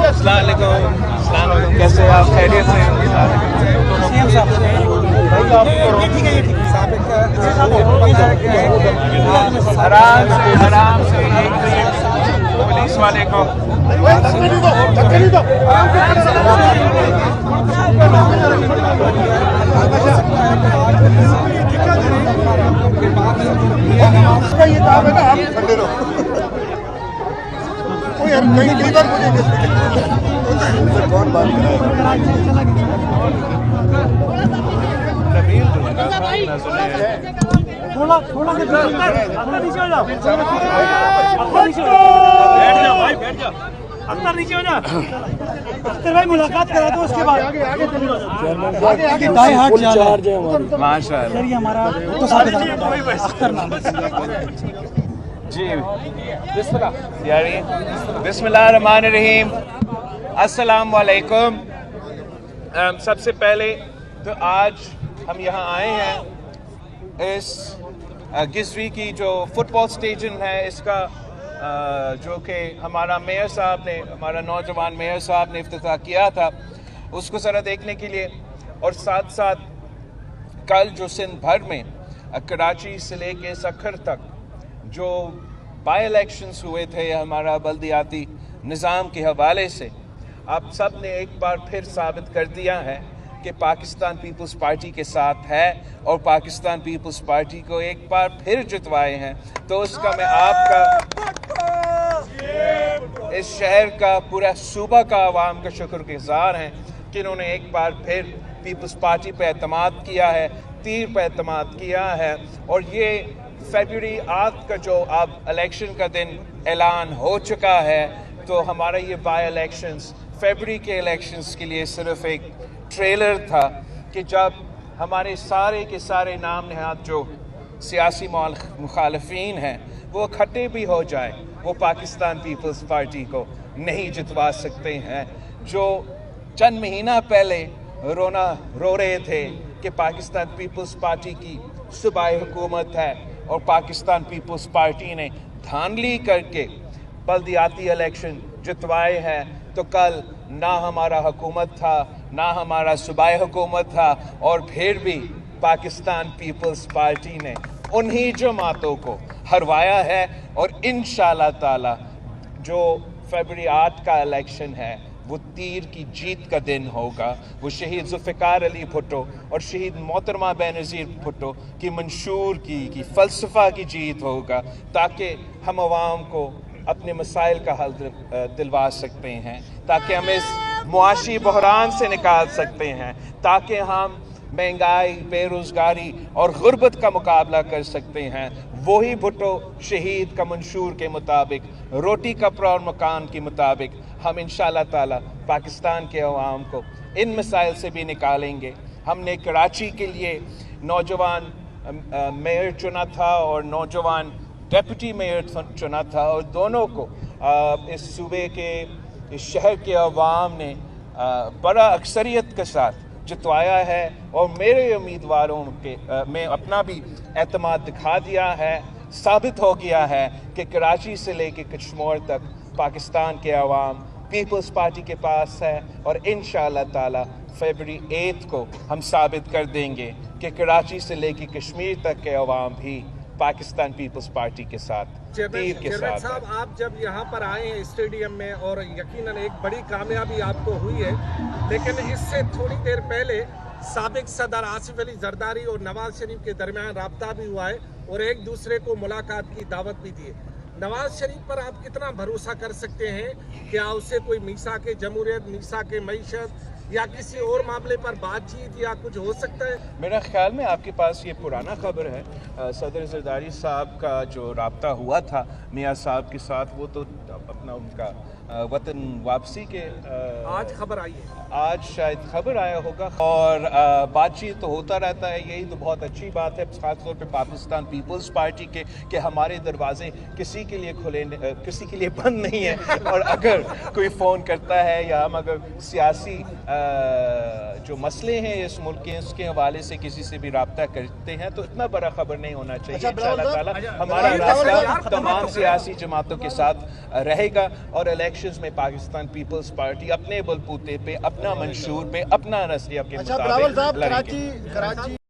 अस्सलामुअलैकुम, कैसे आप? खैरियत से? आराम से पुलिस वाले को ये काम है ना, आप ठंडे रहो। यार कई बार मुझे कौन बात थोड़ा नीचे हो जाओ, बैठ जाओ, अंदर नीचे हो जा। अख्तर भाई मुलाकात करा दो, उसके बाद माशाअल्लाह ये हमारा अख्तर नाम जी। बिस्मिल्लाहिर्रहमानिर्रहीम, अस्सलाम वालेकुम। सबसे पहले तो आज हम यहाँ आए हैं इस गिजरी की जो फुटबॉल स्टेडियम है, इसका जो कि हमारा मेयर साहब ने, हमारा नौजवान मेयर साहब ने इफ्तिताह किया था, उसको ज़रा देखने के लिए। और साथ साथ कल जो सिंध भर में कराची से लेके सखर तक जो बाई इलेक्शंस हुए थे हमारा बल्दियाती निज़ाम के हवाले से, आप सब ने एक बार फिर साबित कर दिया है कि पाकिस्तान पीपल्स पार्टी के साथ है और पाकिस्तान पीपल्स पार्टी को एक बार फिर जितवाए हैं। तो उसका मैं आपका, इस शहर का, पूरा सूबा का आवाम का शुक्रगुज़ार हैं कि इन्होंने एक बार फिर पीपल्स पार्टी पे एतमाद किया है, तीर पे एतमाद किया है। और ये फरवरी 8 का जो अब इलेक्शन का दिन ऐलान हो चुका है, तो हमारा ये बाई इलेक्शंस फरवरी के इलेक्शंस के लिए सिर्फ एक ट्रेलर था कि जब हमारे सारे के सारे नाम नहाद जो सियासी मुखालफीन हैं वो इकट्ठे भी हो जाए, वो पाकिस्तान पीपल्स पार्टी को नहीं जितवा सकते हैं। जो चंद महीना पहले रो रहे थे कि पाकिस्तान पीपल्स पार्टी की सूबाई हुकूमत है और पाकिस्तान पीपल्स पार्टी ने धांधली करके बल्दियाती इलेक्शन जितवाए हैं, तो कल ना हमारा हुकूमत था, ना हमारा सूबाई हुकूमत था, और फिर भी पाकिस्तान पीपल्स पार्टी ने उन्हीं जमातों को हरवाया है। और इंशाअल्लाह ताला जो फरवरी 8 का इलेक्शन है वो तीर की जीत का दिन होगा। वो शहीद जुल्फ़िकार अली भुट्टो और शहीद मोहतरमा बेनज़ीर भुट्टो की मंशूर की फ़लसफ़ा की जीत होगा, ताकि हम आवाम को अपने मसाइल का हल दिलवा सकते हैं, ताकि हम इस मुआशी बहरान से निकाल सकते हैं, ताकि हम महंगाई, बेरोज़गारी और गुर्बत का मुकाबला कर सकते हैं। वही भुट्टो शहीद का मंशूर के मुताबिक, रोटी कपड़ा और मकान के मुताबिक हम इंशाअल्लाह ताला पाकिस्तान के अवाम को इन मसाइल से भी निकालेंगे। हमने कराची के लिए नौजवान मेयर चुना था और नौजवान डेप्यूटी मेयर चुना था, और दोनों को इस सूबे के, इस शहर के अवाम ने बड़ा अक्सरियत के साथ जितवाया है। और मेरे उम्मीदवारों के में अपना भी एतमाद दिखा दिया है, साबित हो गया है कि कराची से लेके कश्मीर तक पाकिस्तान के अवाम पीपल्स पार्टी के पास है। और इंशाअल्लाह ताला फरवरी 8 को हम साबित कर देंगे कि कराची से लेके कश्मीर तक के अवाम भी पाकिस्तान पीपल्स पार्टी के साथ, तीर के साथ। साहब, आप जब यहाँ पर आए हैं स्टेडियम में, और यकीनन एक बड़ी कामयाबी आपको हुई है, लेकिन इससे थोड़ी देर पहले साबिक सदर आसिफ अली जरदारी और नवाज शरीफ के दरमियान राब्ता भी हुआ है और एक दूसरे को मुलाकात की दावत भी दी है। नवाज शरीफ पर आप कितना भरोसा कर सकते हैं? क्या उससे कोई मीसा के जमहूरियत, मीसा के मईशत या किसी और मामले पर बातचीत या कुछ हो सकता है? मेरा ख्याल में आपके पास ये पुराना खबर है, सदर जरदारी साहब का जो राब्ता हुआ था मियाँ साहब के साथ, वो तो अपना उनका वतन वापसी के आज खबर आई है, आज शायद खबर आया होगा और बातचीत तो होता रहता है, यही तो बहुत अच्छी बात है खासतौर पे पाकिस्तान पीपल्स पार्टी के कि हमारे दरवाजे किसी के लिए खुले किसी के लिए बंद नहीं है और अगर कोई फ़ोन करता है या हम अगर सियासी जो मसले हैं इस मुल्क के इसके हवाले से किसी से भी रब्ता करते हैं तो इतना बड़ा खबर नहीं होना चाहिए। इंशाअल्लाह ताला हमारा रास्ता तमाम सियासी जमातों के साथ रहेगा और इलेक्शंस में पाकिस्तान पीपल्स पार्टी अपने बलबूते पे अपना मंशूर पे अपना नजरिया के मुताबिक लड़ेगी। कराची